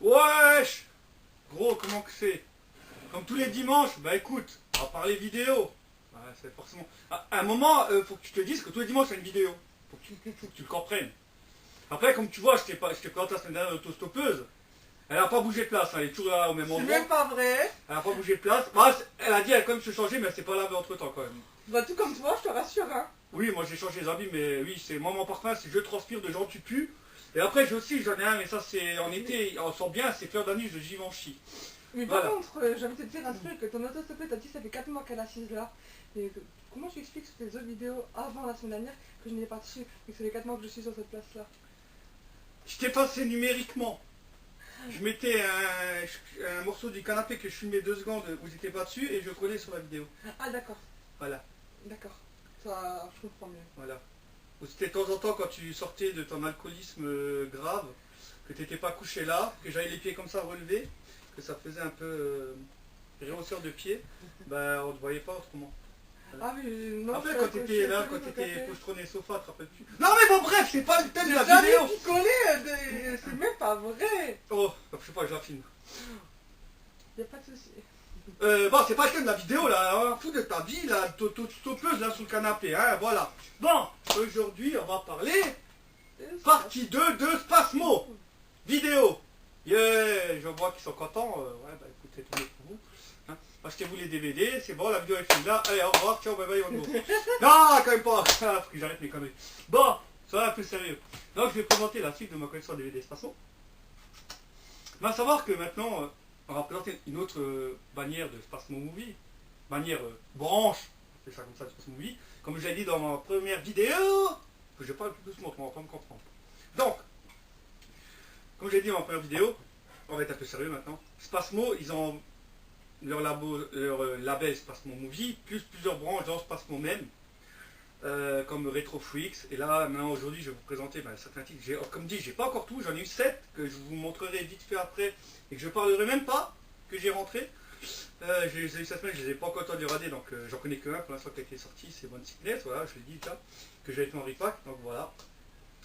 Wesh! Gros, comment que c'est? Comme tous les dimanches, bah écoute, on va parler vidéo. Ouais, c'est forcément. À un moment, faut que tu te dises que tous les dimanches, c'est une vidéo. Faut que tu le comprennes. Après, comme tu vois, je t'ai présenté la semaine dernière l'autostoppeuse. Elle n'a pas bougé de place, hein, elle est toujours là au même C'est endroit. même pas vrai. Elle n'a pas bougé de place. Bah, elle a dit elle a quand même se changer, mais elle s'est pas lavée entre temps quand même. Bah tout comme toi, je te rassure. Hein. Oui, moi j'ai changé les habits, mais oui, c'est moi mon parfum, c'est je transpire de gens tu pues. Et après, j'en ai un, mais ça c'est en été, on sent bien, c'est fleur d'anis de Givenchy. Mais Voilà. par contre, j'ai envie de te dire un truc, ton autostoppée, t'as dit ça fait 4 mois qu'elle est assise là. Et comment tu expliques sur tes autres vidéos avant la semaine dernière que je n'ai pas dessus et que c'est les 4 mois que je suis sur cette place là? Je t'ai passé numériquement. Je mettais un morceau du canapé que je filmais 2 secondes où j'étais pas dessus et je collais sur la vidéo. Ah d'accord, Voilà, d'accord. Ça, je comprends mieux. voilà. Ou c'était de temps en temps quand tu sortais de ton alcoolisme grave, que tu n'étais pas couché là, que j'avais les pieds comme ça relevés, que ça faisait un peu réhausseur de pied, bah on ne te voyait pas autrement. Ah oui, non. Après je quand suis tu étais là, accrochée quand au tu étais café. postronné sofa, tu te rappelles plus. Non mais bon bref, c'est pas le thème de la J'ai vidéo. jamais picolé, c'est même pas vrai. Oh, je sais pas, je la filme. Y a pas de souci. Bon, c'est pas le thème de la vidéo là, hein, fous de ta vie là, topeuse là sous le canapé, hein, voilà. Bon, aujourd'hui on va parler partie 2 de Spasmo, vidéo. Yeah, je vois qu'ils sont contents, ouais, bah écoutez, tout le pour vous. Hein. Achetez-vous les DVD, c'est bon, la vidéo est finie là, allez, au revoir, ciao, bye bye, on go. Non, quand même pas, faut que j'arrête mes conneries. Bon, ça va un peu sérieux. Donc je vais présenter la suite de ma collection DVD Spasmo. Il va savoir que maintenant, on va présenter une autre bannière de Spasmo Movie, bannière branche, c'est ça comme ça de Spasmo Movie, comme je l'ai dit dans ma première vidéo, que je parle plus doucement, on va pas me comprendre. Donc, comme je l'ai dit dans ma première vidéo, on va être un peu sérieux maintenant, Spasmo, ils ont leur label Spasmo Movie, plus plusieurs branches dans Spasmo même, comme Retro Freaks, et là, maintenant, aujourd'hui, je vais vous présenter certains titres. Comme dit, j'ai pas encore tout, j'en ai eu 7, que je vous montrerai vite fait après, et que je parlerai même pas, que j'ai rentré. Je les ai eu cette semaine, je les ai pas encore entendu rader, donc j'en connais que un pour l'instant qui a été sorti, c'est Bonne Sickness, voilà, je l'ai dit déjà, que j'ai fait en repack, donc voilà.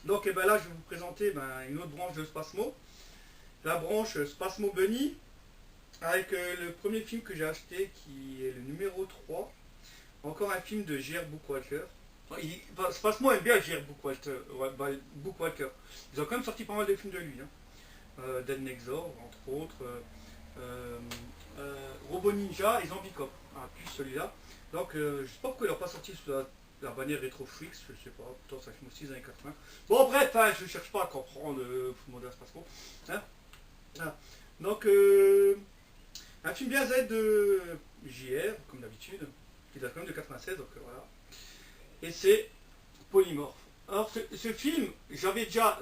Donc et ben là, je vais vous présenter une autre branche de Spasmo, la branche Spasmo Bunny, avec le premier film que j'ai acheté, qui est le numéro 3, encore un film de J.R. Bookwalter. Spasmo aime bien J.R. Bookwalter. Ils ont quand même sorti pas mal de films de lui. Hein. Dead Next Door, entre autres. Robot Ninja et Zombie Cop. Ah, plus celui-là. Donc, je sais pas pourquoi ils n'ont pas sorti sous la bannière Retro Freaks. Je sais pas. Pourtant, ça film aussi des années 80. Bon, bref, hein, je ne cherche pas à comprendre le monde de Spasmo. Hein. Ah. Donc, un film bien Z de JR, comme d'habitude, qui date quand même de 96. Donc, voilà. Et c'est Polymorphe. Alors ce film, j'avais déjà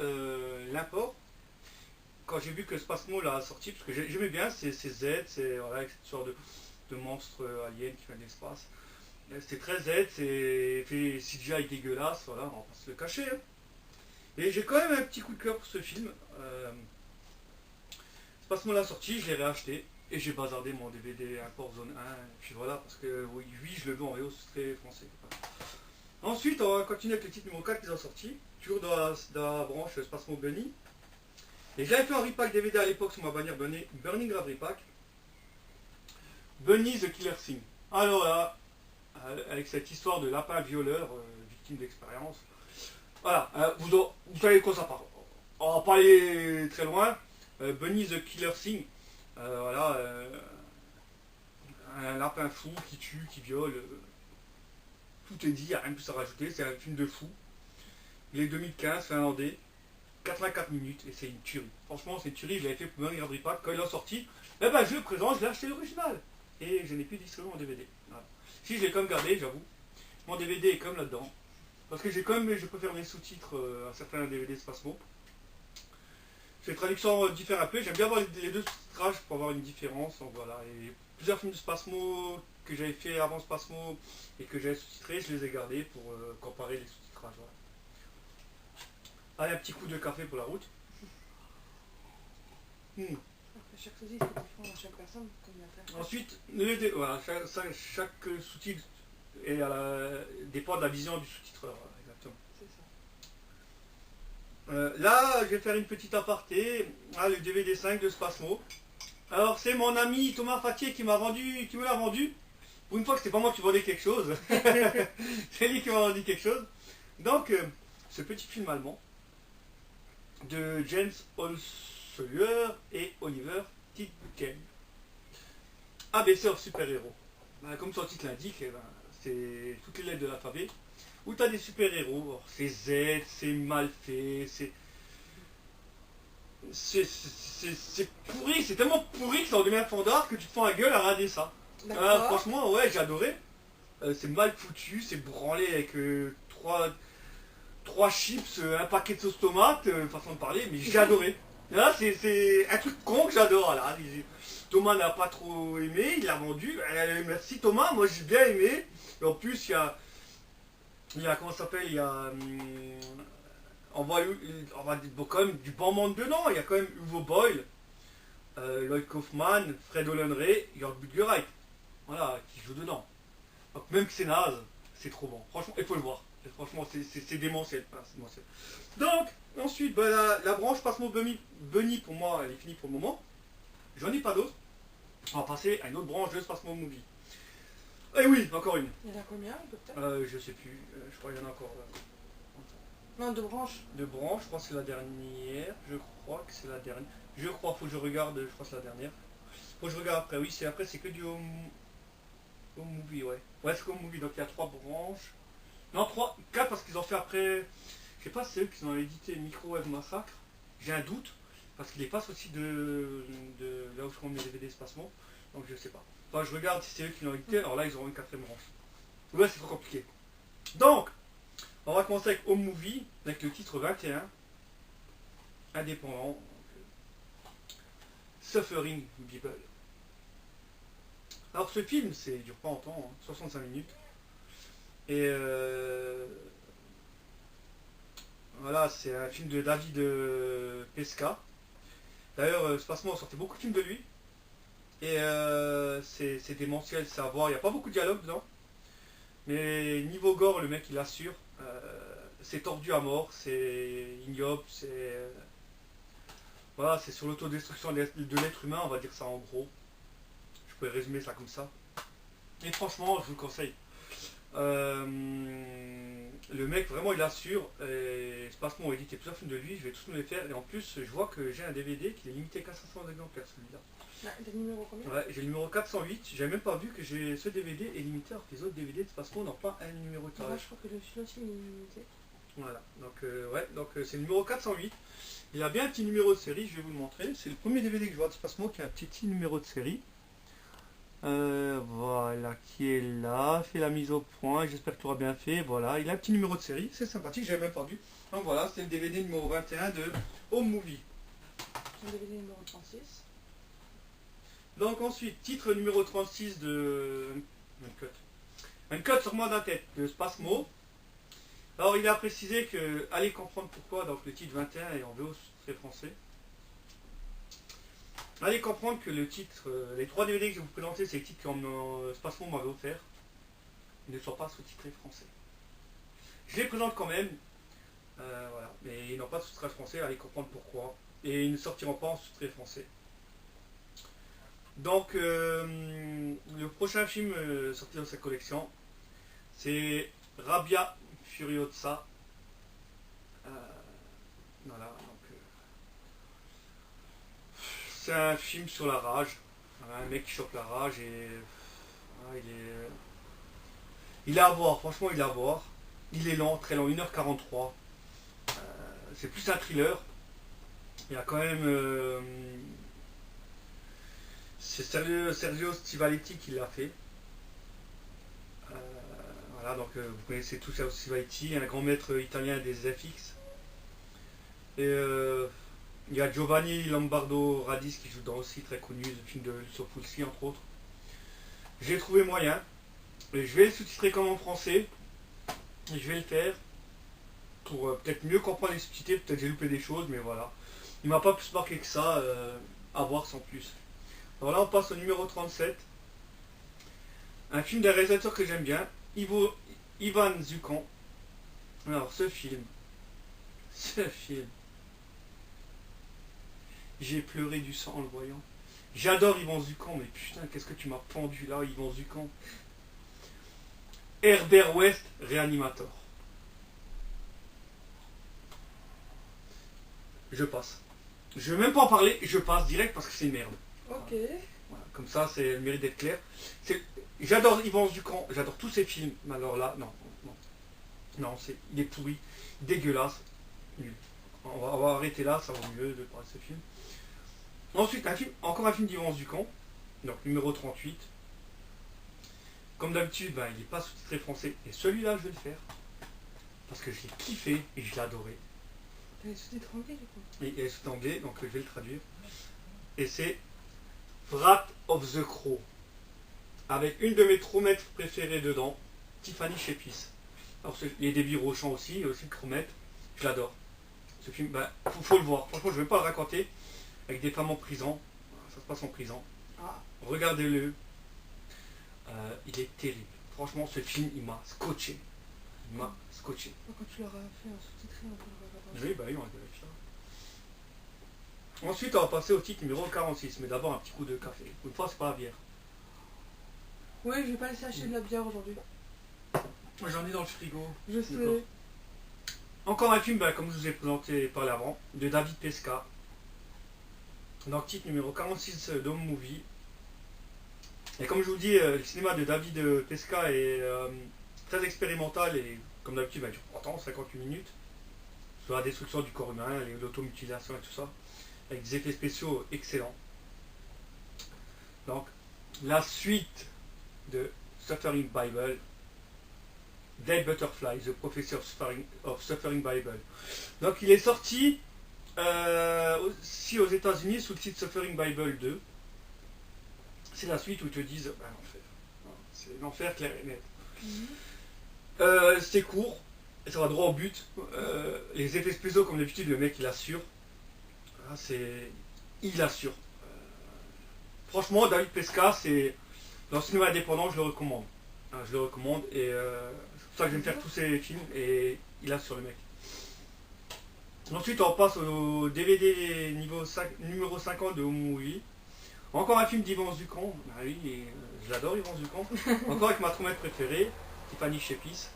l'import quand j'ai vu que Spasmo l'a sorti, parce que j'aimais bien ces Z, c'est voilà, cette sorte de monstre alien qui vient de l'espace. C'était très Z, c'est fait CGI dégueulasse, voilà, on va pas se le cacher. Hein. Et j'ai quand même un petit coup de cœur pour ce film. Spasmo l'a sorti, je l'ai réacheté. Et j'ai bazardé mon DVD import zone 1, et puis voilà, parce que oui, je le veux en VO, c'est très français. Ensuite, on va continuer avec le titre numéro 4 qu'ils ont sorti, toujours dans la branche Spasmo Bunny. Et j'avais fait un repack DVD à l'époque sur ma bannière Burning Grave Repack. Bunny the Killer Thing. Alors là, avec cette histoire de lapin violeur, victime d'expérience. Voilà, vous savez de quoi ça parle. On va pas aller très loin. Bunny the Killer Thing. Voilà, un lapin fou qui tue, qui viole. Tout est dit, il n'y a rien de plus à rajouter, c'est un film de fou. Il est 2015, finlandais, 84 minutes, et c'est une tuerie. Franchement, c'est une tuerie, je l'avais fait pour Burning Grave Repack. Quand il est sorti, eh ben, je le présente, je l'ai acheté l'original. Et je n'ai plus distribué mon DVD. Voilà. Si, je l'ai quand même gardé, j'avoue. Mon DVD est comme là-dedans. Parce que je préfère les sous-titres à certains DVD de Spasmo. Les traductions diffèrent un peu, j'aime bien avoir les deux sous-titrages pour avoir une différence. Donc voilà. Et plusieurs films de Spasmo que j'avais fait avant Spasmo et que j'avais sous-titré, je les ai gardés pour comparer les sous-titrages. Voilà. Allez, un petit coup de café pour la route. Chaque souci, c'est différent à chaque personne. Ensuite, voilà, chaque sous-titre dépend de la vision du sous-titreur. Voilà, exactement. C'est ça. Là, je vais faire une petite aparté. Ah, le DVD 5 de Spasmo. Alors, c'est mon ami Thomas Fattier qui me l'a vendu. Pour une fois que c'était pas moi qui vendais quelque chose. C'est lui qui m'a vendu quelque chose. Donc, ce petit film allemand de James Holzheuer et Oliver Titken. ABC of super-héros. Comme son titre l'indique, c'est toutes les lettres de l'alphabet. Où tu as des super-héros. C'est Z, c'est mal fait, c'est pourri, c'est tellement pourri que ça en devient un fandard que tu te fends la gueule à regarder ça. Franchement, ouais, j'ai adoré. C'est mal foutu, c'est branlé avec trois chips, un paquet de sauce tomate, façon de parler, mais j'ai adoré. Là, c'est un truc con que j'adore. Là. Thomas n'a pas trop aimé, il l'a vendu. Merci Thomas, moi j'ai bien aimé. Et en plus, il y a comment ça s'appelle, il y a on voit quand même du bon monde dedans. Il y a quand même Uwe Boll, Lloyd Kaufman, Fred Ollenray, Jörg Buttgereit, voilà, qui joue dedans. Donc même que c'est naze, c'est trop bon. Franchement, il faut le voir. Franchement, c'est démentiel. Donc, ensuite, la branche Spasmo Bunny, pour moi, elle est finie pour le moment. J'en ai pas d'autres. On va passer à une autre branche de Spasmo Movie. Et oui, encore une. Il y en a combien peut-être Je sais plus. Je crois qu'il y en a encore. Non, deux branches. Deux branches, je pense que c'est la dernière. Je crois que c'est la dernière. Je crois, faut que je regarde, je crois que c'est la dernière. Faut que je regarde après. Oui, après, c'est que du home movie, ouais. Ouais, c'est home movie, donc il y a trois branches. Non, quatre parce qu'ils ont fait après. Je sais pas, c'est eux qui ont édité Microwave Massacre. J'ai un doute, parce qu'il est pas aussi de là où je prends mes DVD Spasmo. Donc je sais pas. Enfin, je regarde si c'est eux qui l'ont édité. Alors là, ils auront une quatrième branche. Ouais, c'est trop compliqué. Donc, on va commencer avec Home Movie, avec le titre 21. Indépendant. Suffering Bible. Alors ce film, il dure pas longtemps, 65 minutes. Et voilà, c'est un film de David Pesca. D'ailleurs, Spasmo a sorti beaucoup de films de lui. Et c'est démentiel, c'est à voir. Il n'y a pas beaucoup de dialogue dedans. Mais niveau gore, le mec il assure. C'est tordu à mort, c'est ignoble, voilà, c'est sur l'autodestruction de l'être humain, on va dire ça en gros. Je pourrais résumer ça comme ça. Et franchement, je vous le conseille. Le mec vraiment il assure. Et Spasmo a édité plusieurs films de lui, je vais tous me les faire. Et en plus, je vois que j'ai un DVD qui est limité qu'à 500 exemplaires celui-là. T'as le numéro combien? Ouais, j'ai le numéro 408. J'avais même pas vu que ce DVD est limité alors que les autres DVD de Spasmo n'ont pas un numéro de tirage. Moi, je crois que le film aussi est limité. Voilà, donc c'est le numéro 408. Il a bien un petit numéro de série, je vais vous le montrer. C'est le premier DVD que je vois de Spasmo qui a un petit numéro de série. Voilà, qui est là, fait la mise au point, j'espère que tu auras bien fait. Voilà, il a un petit numéro de série, c'est sympathique, j'avais même pas vu. Donc voilà, c'est le DVD numéro 21 de Home Movie. Le DVD numéro 36. Donc ensuite, titre numéro 36 de Uncut sur moi d'un tête de Spasmo. Alors il a précisé que, allez comprendre pourquoi, donc le titre 21 est en VO très français. Allez comprendre que le titre, les trois DVD que je vais vous présenter, c'est les titres que Spasmo m'avait offert. Ils ne sont pas sous-titrés français. Je les présente quand même, voilà, mais ils n'ont pas de sous-titrage français, allez comprendre pourquoi. Et ils ne sortiront pas en sous-titré français. Donc, le prochain film sorti dans cette collection, c'est Rabia Furiosa. Voilà, donc c'est un film sur la rage. Voilà, un mec qui chope la rage et voilà, il est à voir, franchement il est à voir. Il est lent, très lent, 1h43. C'est plus un thriller. Il y a quand même c'est Sergio Stivaletti qui l'a fait. Voilà, donc vous connaissez tous Sergio Stivaletti, un grand maître italien des FX. Et il y a Giovanni Lombardo Radis qui joue dans aussi très connu, le film de Lucio Fulci entre autres. J'ai trouvé moyen. Et je vais le sous-titrer comme en français. Et je vais le faire pour peut-être mieux comprendre les subtilités, peut-être j'ai loupé des choses, mais voilà. Il m'a pas plus marqué que ça, à voir sans plus. Alors là on passe au numéro 37. Un film d'un réalisateur que j'aime bien, Ivan Zucan. Alors ce film, J'ai pleuré du sang en le voyant. J'adore Yvan Zucan, mais putain, qu'est-ce que tu m'as pendu là, Yvan Zucan. Herbert West, Reanimator. Je passe. Je vais même pas en parler, je passe direct parce que c'est une merde. Ok. Voilà, comme ça, c'est le mérite d'être clair. J'adore Yvan Zucan, j'adore tous ses films, mais alors là, non. Non, il est pourri, dégueulasse, nul. On va arrêter là, ça vaut mieux de parler de ce film. Ensuite, encore un film d'Yvan Zucan, donc numéro 38. Comme d'habitude, ben, il n'est pas sous-titré français, et celui-là, je vais le faire. Parce que je l'ai kiffé et je l'ai adoré. T'as les sous-titres anglais du coup. Et il est sous anglais, donc je vais le traduire. Et c'est Wrath of the Crow. Avec une de mes trommettes préférées dedans, Tiffany Shepis. Alors, il y a des Rochant aussi, il y a aussi le Chromette. Je l'adore. Ce film, ben, faut le voir. Franchement, je ne vais pas le raconter. Avec des femmes en prison. Ça se passe en prison. Ah. Regardez-le. Il est terrible. Franchement, ce film, il m'a scotché. Il m'a scotché. Quand tu l'auras fait en sous-titré, on peut le Oui, bah oui, on va vérifier. Ensuite, on va passer au titre numéro 46. Mais d'abord, un petit coup de café. Une fois, c'est pas la bière. Ouais, je vais pas laisser acheter de la bière aujourd'hui. J'en ai dans le frigo. Je sais. Encore un film, comme je vous ai présenté par l'avant, de David Pesca. Donc, titre numéro 46 d'Home Movie. Et comme je vous dis, le cinéma de David Pesca est très expérimental et, comme d'habitude, il dure longtemps, 58 minutes. Sur la destruction du corps humain, l'automutilation et tout ça. Avec des effets spéciaux excellents. Donc, la suite de Suffering Bible. Dead Butterfly, The Prophecy of Suffering Bible. Donc il est sorti aussi aux États-Unis sous le titre Suffering Bible 2. C'est la suite où ils te disent l'enfer. C'est l'enfer clair et net. C'est court, ça va droit au but. Les effets spéciaux, comme d'habitude, le mec il assure. Il assure. Franchement, David Pesca, c'est dans le cinéma indépendant, je le recommande. Je le recommande et c'est pour ça que j'aime faire tous ces films et il assure le mec. Ensuite on passe au DVD numéro 50 de Home Movie. Encore un film d'Yvan Zucan. Ah oui, je l'adore Yvan Zucan. Encore avec ma trommette préférée, Tiffany Shepis.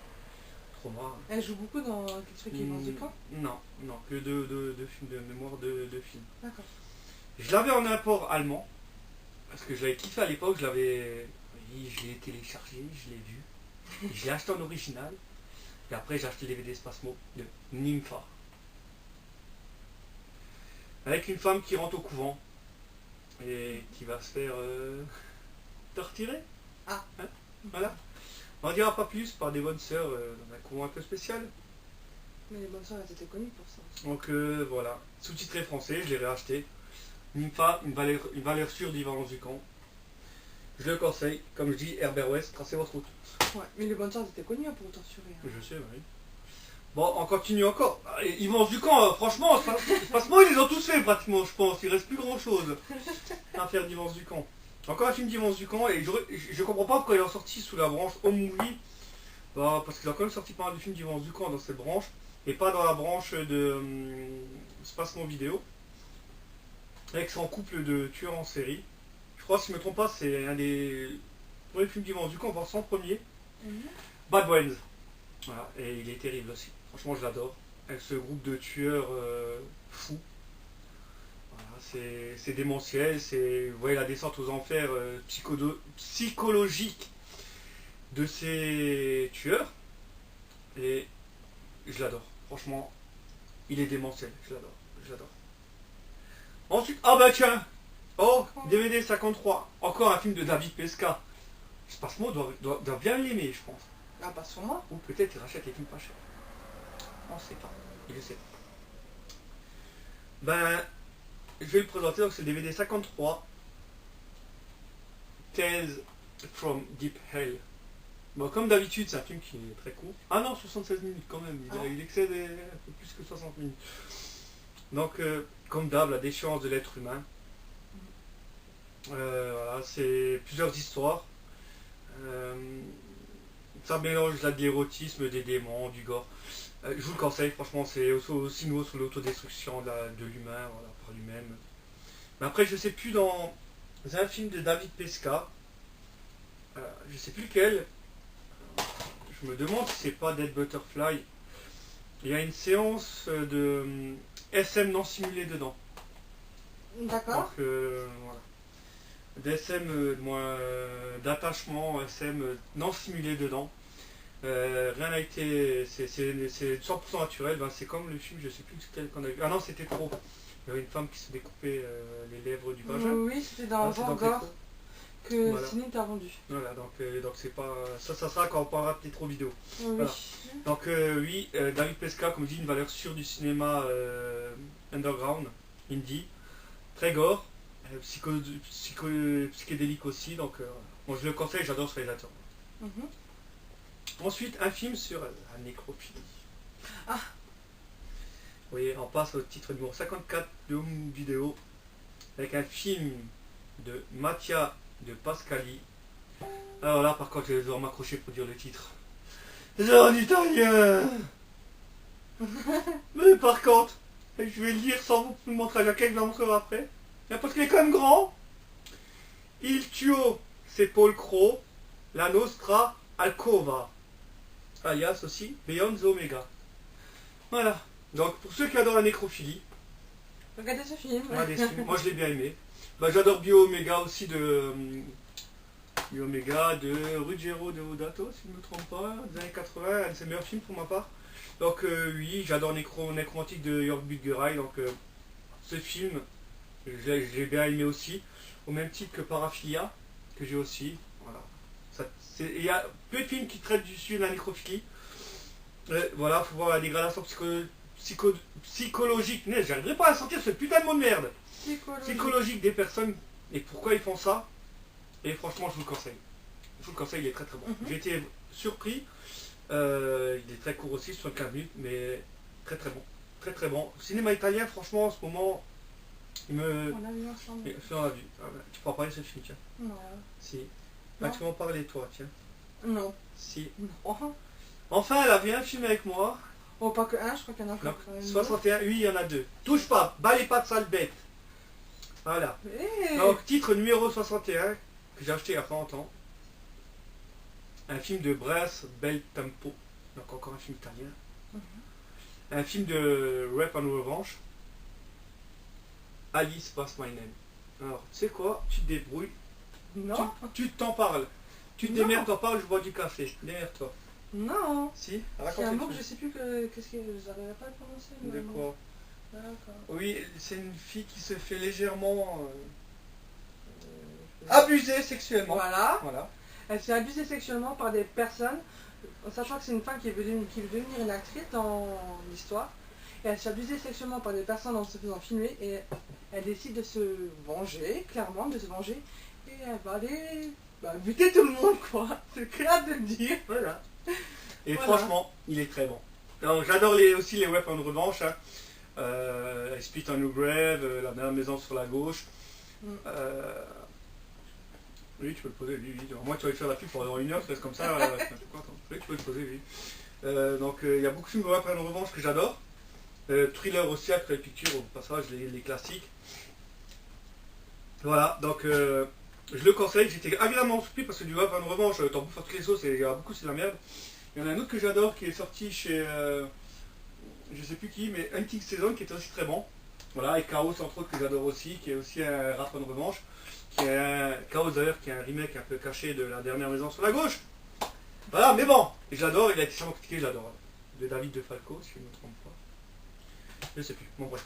Trauma. Elle joue beaucoup dans quelque chose qui est Yvan Zucan. Non, que de films de mémoire de films. D'accord. Je l'avais en import allemand, parce que je l'avais kiffé à l'époque, je l'ai téléchargé, je l'ai vu, je l'ai acheté en original, et après j'ai acheté le DVD Spasmo de Nympha. Avec une femme qui rentre au couvent, et qui va se faire torturer. Ah. Hein, voilà. On n'en dira pas plus par des bonnes sœurs dans un couvent un peu spécial. Mais les bonnes sœurs, elles étaient connues pour ça. Donc voilà, sous-titré français, je l'ai réacheté. Nympha, une valeur sûre d'Yvan Zucan. Je le conseille, comme je dis, Herbert West, tracez votre route. Ouais, mais les bonnes sœurs étaient connues pour torturer. Hein. Je sais, oui. Bon, on continue encore. Yvan Zucan, franchement, Spasmo, ils les ont tous fait pratiquement, je pense. Il reste plus grand chose à faire d'Yvan Zucan. Encore un film d'Yvan Zucan, et je comprends pas pourquoi il est sorti sous la branche Home Movie. Bah, parce qu'il a quand même sorti pas mal de films d'Yvan Zucan dans cette branche, et pas dans la branche de Spasmo Vidéo. Avec son couple de tueurs en série. Je crois, si je ne me trompe pas, c'est un des premiers films d'Yvan Zucan, voire son premier. Bad Brains. Voilà, et il est terrible aussi. Franchement, je l'adore. Avec ce groupe de tueurs fous. Voilà, c'est démentiel. Vous voyez la descente aux enfers psychologique de ces tueurs. Et je l'adore. Franchement, il est démentiel. Je l'adore. Ensuite, ah bah tiens. Oh, DVD 53. Encore un film de David Pesca. Spasmo doit bien l'aimer, je pense. Ah, pas sur moi. Ou peut-être il rachète les films pas chers. On ne sait pas. Il le sait. Ben, je vais le présenter. Donc c'est le DVD 53. Tales from Deep Hell. Bon, comme d'habitude, c'est un film qui est très court. Ah non, 76 minutes quand même. Il excède un peu plus que 60 minutes. Donc, comme d'hab, la déchéance de l'être humain. Voilà, c'est plusieurs histoires. Ça mélange là de l'érotisme, des démons, du gore. Je vous le conseille, franchement, c'est aussi nouveau sur l'autodestruction de l'humain, voilà, par lui-même. Mais après, je sais plus dans un film de David Pesca, je sais plus lequel, je me demande si c'est pas Dead Butterfly. Il y a une séance de SM non simulé dedans. D'accord. Donc voilà. D'SM, d'attachement SM non simulé dedans. Rien n'a été. C'est 100% naturel. Ben, c'est comme le film, je sais plus lequel qu'on a vu. Ah non, c'était trop. Il y avait une femme qui se découpait les lèvres du vagin. Oui, c'était dans Vanguard que voilà. Céline t'a vendu. Voilà, donc c'est pas. Ça sera quand on parlera peut-être trop vidéo. Oui. Voilà. Donc oui, David Pesca, comme je dis, une valeur sûre du cinéma underground, indie, très gore, psychédélique aussi, donc bon, je le conseille, j'adore ce réalisateur. Ensuite, un film sur la nécrophilie. Ah. Vous voyez, on passe au titre numéro 54 de Home Vidéo, avec un film de Mattia de Pascali. Alors là, par contre, je vais devoir m'accrocher pour dire le titre. C'est en italien. Mais par contre, je vais le lire sans vous montrer la quête, je la montrerai après. Parce qu'il est quand même grand. Il tuo sepolcro, la nostra alcova. Alias aussi Beyond the Omega. Voilà. Donc pour ceux qui adorent la nécrophilie, regardez ce film. Moi je l'ai bien aimé. Bah, j'adore Bio Omega aussi de Ruggero Deodato, si je ne me trompe pas, des années 80, un de ses meilleurs films pour ma part. Donc oui, j'adore Nécromantique de Jörg Buttgereit, donc ce film, je l'ai bien aimé aussi, au même titre que Paraphilia, que j'ai aussi. Voilà. Il y a peu de films qui traitent du sujet de la nécrophilie. Voilà, il faut voir la dégradation psychologique. J'arriverai pas à sortir ce putain de mot de merde. Psychologique des personnes et pourquoi ils font ça. Et franchement, je vous le conseille. Je vous le conseille, il est très très bon. J'ai été surpris. Il est très court aussi, 75 minutes, mais très très bon. Très très bon. Le cinéma italien, franchement, en ce moment, il me. On a vu ensemble. On a vu. Ah, tu pourras parler de ce film, tiens. Non. Si. Bah, tu vas en parler, toi, tiens. Non. Si. Non. Enfin, elle a vu un film avec moi. Oh, pas que un, je crois qu'il y en a encore. 61, oui, il y en a deux. Touche pas, balai pas de sale bête. Voilà. Hey. Donc, titre numéro 61, que j'ai acheté il y a pas longtemps. Un film de Brass Bel Tempo. Donc, encore un film italien. Un film de Rap and Revanche. Alice Pass My Name. Alors, tu sais quoi? Tu te débrouilles. Non. Tu t'en parles. Tu te démerdes, t'en parles, je bois du café. Démerde-toi. Non. Si? C'est un mot que je sais plus qu'est-ce que j'arriverai pas à le prononcer. De quoi? D'accord. Oui, c'est une fille qui se fait légèrement abuser sexuellement. Voilà. Voilà. Elle se fait abuser sexuellement par des personnes, sachant que c'est une femme qui veut devenir une actrice dans l'histoire. Et elle se fait abuser sexuellement par des personnes en se faisant filmer et elle décide de se venger, clairement, de se venger. Et elle va aller buter tout le monde, quoi. C'est clair de le dire. Voilà. Et voilà. franchement, il est très bon. Alors, j'adore aussi les Weapons de revanche. Hein. Spit on Your Grave, La dernière maison sur la gauche. Oui, tu peux le poser, lui. Moi, tu vas lui faire la pub pendant une heure, c'est comme ça. Oui, tu peux le poser, lui. Donc, il y a beaucoup de films de Weapons de revanche que j'adore. Thriller aussi, après les pictures, au passage, les classiques. Voilà, donc je le conseille. J'étais agréablement surpris parce que du Weapons de revanche, t'en bouffes à toutes les sauces et il y a beaucoup, c'est de la merde. Il y en a un autre que j'adore qui est sorti chez. Je sais plus qui, mais Hunting Season qui était aussi très bon. Voilà, et Chaos entre autres que j'adore aussi, qui est aussi un rap de revanche. Qui est un Chaos d'ailleurs, qui est un remake un peu caché de La dernière maison sur la gauche. Voilà, mais bon, j'adore, il a été tellement critiqué, j'adore. De David De Falco, si je ne me trompe pas. Je sais plus, bon bref.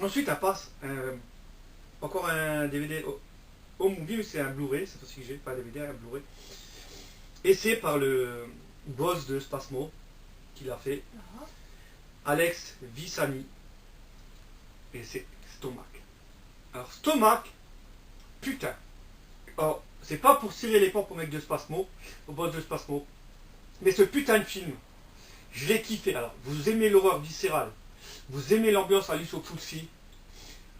Ensuite, elle passe encore un DVD au movie, mais c'est un Blu-ray, c'est aussi que j'ai, pas un DVD, un Blu-ray. Et c'est par le boss de Spasmo qui l'a fait. Alex Vissani. Et c'est Stomac. Alors Stomac, putain. Alors, c'est pas pour cirer les pompes au mec de Spasmo, au boss de Spasmo. Mais ce putain de film, je l'ai kiffé. Alors, vous aimez l'horreur viscérale, vous aimez l'ambiance à Lucio Fulci,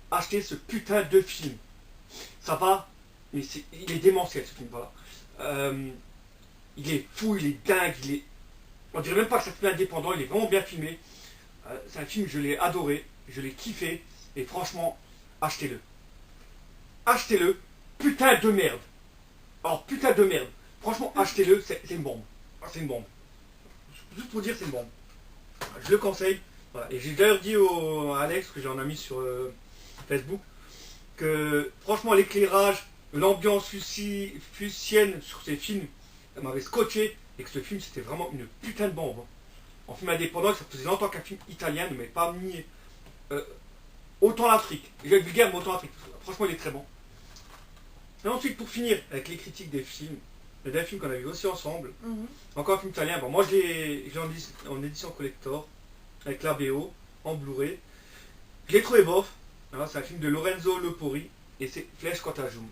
achetez ce putain de film. Ça va, mais il est démentiel ce film, voilà. Il est fou, il est dingue, on dirait même pas que c'est un film indépendant, il est vraiment bien filmé. C'est un film, je l'ai adoré, je l'ai kiffé, et franchement, achetez-le. achetez-le. Putain de merde. Alors, putain de merde. Franchement, achetez-le, c'est une bombe. Ah, c'est une bombe. Juste pour dire, c'est une bombe. Je le conseille. Voilà. Et j'ai d'ailleurs dit à Alex, que j'en ai mis sur Facebook, que franchement, l'éclairage, l'ambiance fusienne sur ces films, ça m'avait scotché. Et que ce film, c'était vraiment une putain de bombe. En film indépendant, ça faisait longtemps qu'un film italien ne m'avait pas mis autant l'Afrique. J'ai vulgaire, mais autant l'Afrique. Franchement, il est très bon. Et ensuite, pour finir, avec les critiques des films, d'un film qu'on a vu aussi ensemble, encore un film italien. Bon, moi, je l'ai en édition collector, avec la BO, en Blu-ray. Je l'ai trouvé bof. C'est un film de Lorenzo Lepori, et c'est Flèche Contagium.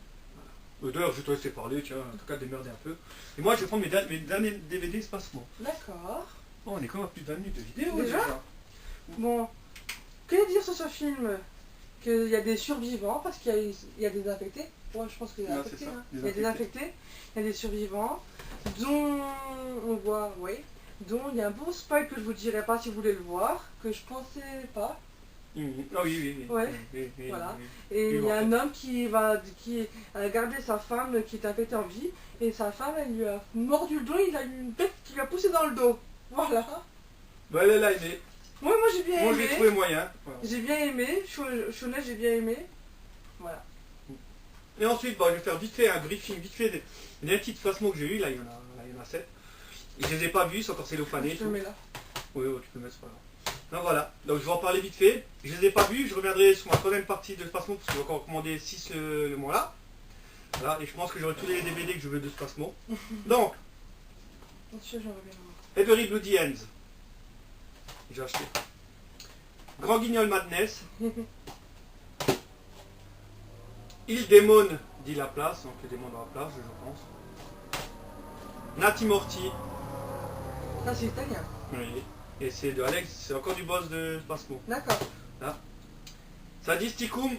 Voilà. D'ailleurs, je te laisse parler, tiens, en tout cas, démerder un peu. Et moi, je vais prendre mes derniers DVD Spasmo. D'accord. Bon, on est quand même à plus de 20 minutes de vidéo. Déjà. Bon, que dire sur ce film? Qu'il y a des survivants, parce qu'il y a des infectés. Ouais, je pense qu'il y a des infectés. Hein. Il y a des infectés, il y a des survivants, dont on voit, oui, dont il y a un beau spoil que je vous dirai pas si vous voulez le voir, que je pensais pas. Ah oui. Ouais, voilà. Et il y a un homme qui a gardé sa femme qui est infectée en vie, et sa femme, elle lui a mordu le dos, il a eu une bête qui lui a poussé dans le dos. Voilà. Bah, elle a aimé. Ouais, moi j'ai bien aimé. Moi j'ai trouvé moyen. Voilà. J'ai bien aimé, Chounet j'ai bien aimé. Voilà. Et ensuite, bah, je vais faire vite fait un briefing, vite fait des petites Spasmo que j'ai eu, là il y en a 7. Et je les ai pas vus, c'est encore cellophané. Je le mets là. Oui, tu peux le mettre, c'est pas grave. Donc voilà, donc je vais en parler vite fait. Je les ai pas vus, je reviendrai sur ma troisième partie de Spasmo, parce que je vais encore recommander 6 le mois-là. Voilà, et je pense que j'aurai tous les DVD que je veux de Spasmo. Donc, Monsieur, j'en reviens. Every Bloody Ends. J'ai acheté. Grand Guignol Madness. Il démon, dit la place, donc le démon dans la place, je pense. Nati Morti. Ça c'est italien. Oui. Et c'est de Alex, c'est encore du boss de Spasmo. D'accord. Là. Sadisticum.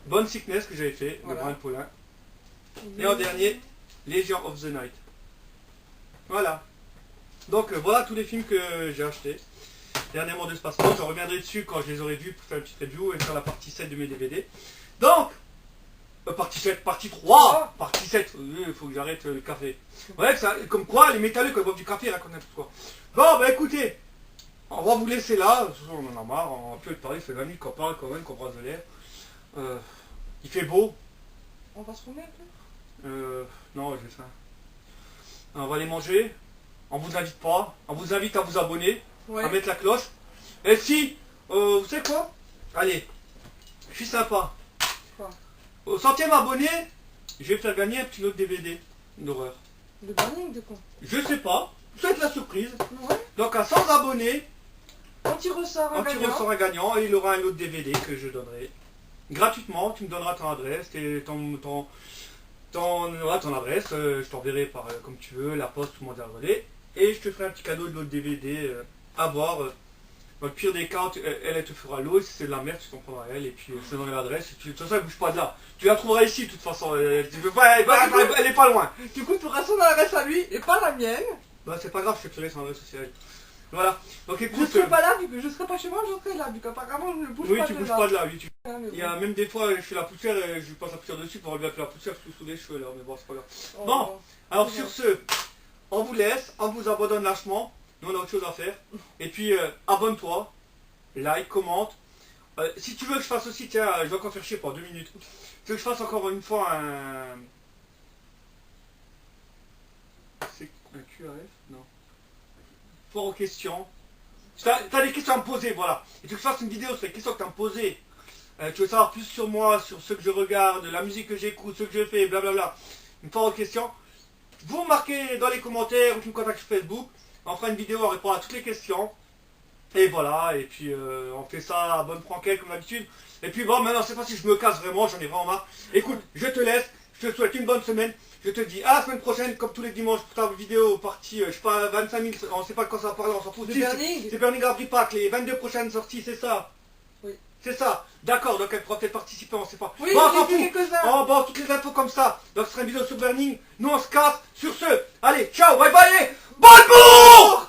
Bonne Sickness que j'avais fait, voilà. De Brian Paulin. Et en dernier, Legion of the Night. Voilà. Donc voilà tous les films que j'ai achetés. Dernièrement de Spasmo, je reviendrai dessus quand je les aurai vus pour faire une petite review et faire la partie 7 de mes DVD. Donc, partie 7, partie 3, partie 7, il faut que j'arrête le café. Ouais, ça, comme quoi les métalleux quand ils boivent du café, ils racontent n'importe quoi. Bon, bah écoutez, on va vous laisser là, on en a marre, on va plus être parler, ça fait 20 minutes qu'on parle quand même, qu'on brasse de l'air. Il fait beau. On va se promener un peu? Non, j'ai faim. On va aller manger. On vous invite pas. On vous invite à vous abonner. Ouais. À mettre la cloche. Et si, vous savez quoi? Allez, je suis sympa. Quoi? Au 100e abonné, je vais faire gagner un petit lot de DVD d'horreur. De Burning de quoi? Je sais pas. Faites la surprise. Ouais. Donc à 100 abonnés, on tire au sort un gagnant et il aura un lot de DVD que je donnerai. Gratuitement, tu me donneras ton adresse et ton adresse, je t'enverrai par comme tu veux, la poste, tout le monde a relais. Et je te ferai un petit cadeau de l'autre DVD à voir. Dans le pire des cas, elle te fera l'eau, si c'est de la merde, tu t'en prendras elle, et puis je te donnerai l'adresse. De toute façon, elle bouge pas de là. Tu la trouveras ici, de toute façon. Elle est pas loin. Du coup, tu auras son adresse à lui et pas la mienne. Bah, c'est pas grave, je te ferai son adresse sociale. Voilà. Donc écoute. Je serai pas là, vu que je serai pas chez moi, je serai là, vu qu'apparemment je ne bouge pas de là. Oui, tu bouges pas de là, oui. Il y a même des fois, je fais la poussière, je passe la poussière dessus pour enlever un peu la poussière sous les cheveux là, mais bon, c'est pas grave. Oh, bon, alors sur ce, on vous laisse, on vous abandonne lâchement, nous on a autre chose à faire. Et puis, abonne-toi, like, commente. Si tu veux que je fasse aussi, tiens, je vais encore faire chier pour 2 minutes. Tu veux que je fasse encore une fois un... C'est un QRF? Non. Foire aux questions. T'as des questions à me poser, voilà. Et tu veux que je fasse une vidéo sur les questions que tu as me posées. Tu veux savoir plus sur moi, sur ce que je regarde, la musique que j'écoute, ce que je fais, blablabla. Une foire aux questions. Vous marquez dans les commentaires ou tu me contactes sur Facebook. On fera une vidéo, on répond à toutes les questions. Et voilà, et puis on fait ça à bonne franquette comme d'habitude. Et puis bon, maintenant c'est pas si je me casse vraiment, j'en ai vraiment marre. Écoute, je te laisse, je te souhaite une bonne semaine. Je te dis à la semaine prochaine, comme tous les dimanches, pour ta vidéo partie, je sais pas, 25 000, on sait pas quand ça va parler, on s'en fout. C'est Burning Army Pack, les 22 prochaines sorties, c'est ça? Oui. C'est ça. D'accord, donc elle pourra peut-être participer, on sait pas. Oui, bon, on s'en fout. Oh, bon, toutes les infos comme ça. Donc ce sera une vidéo sur Burning. Nous on se casse. Sur ce, allez, ciao, bye bye, bonne bourre!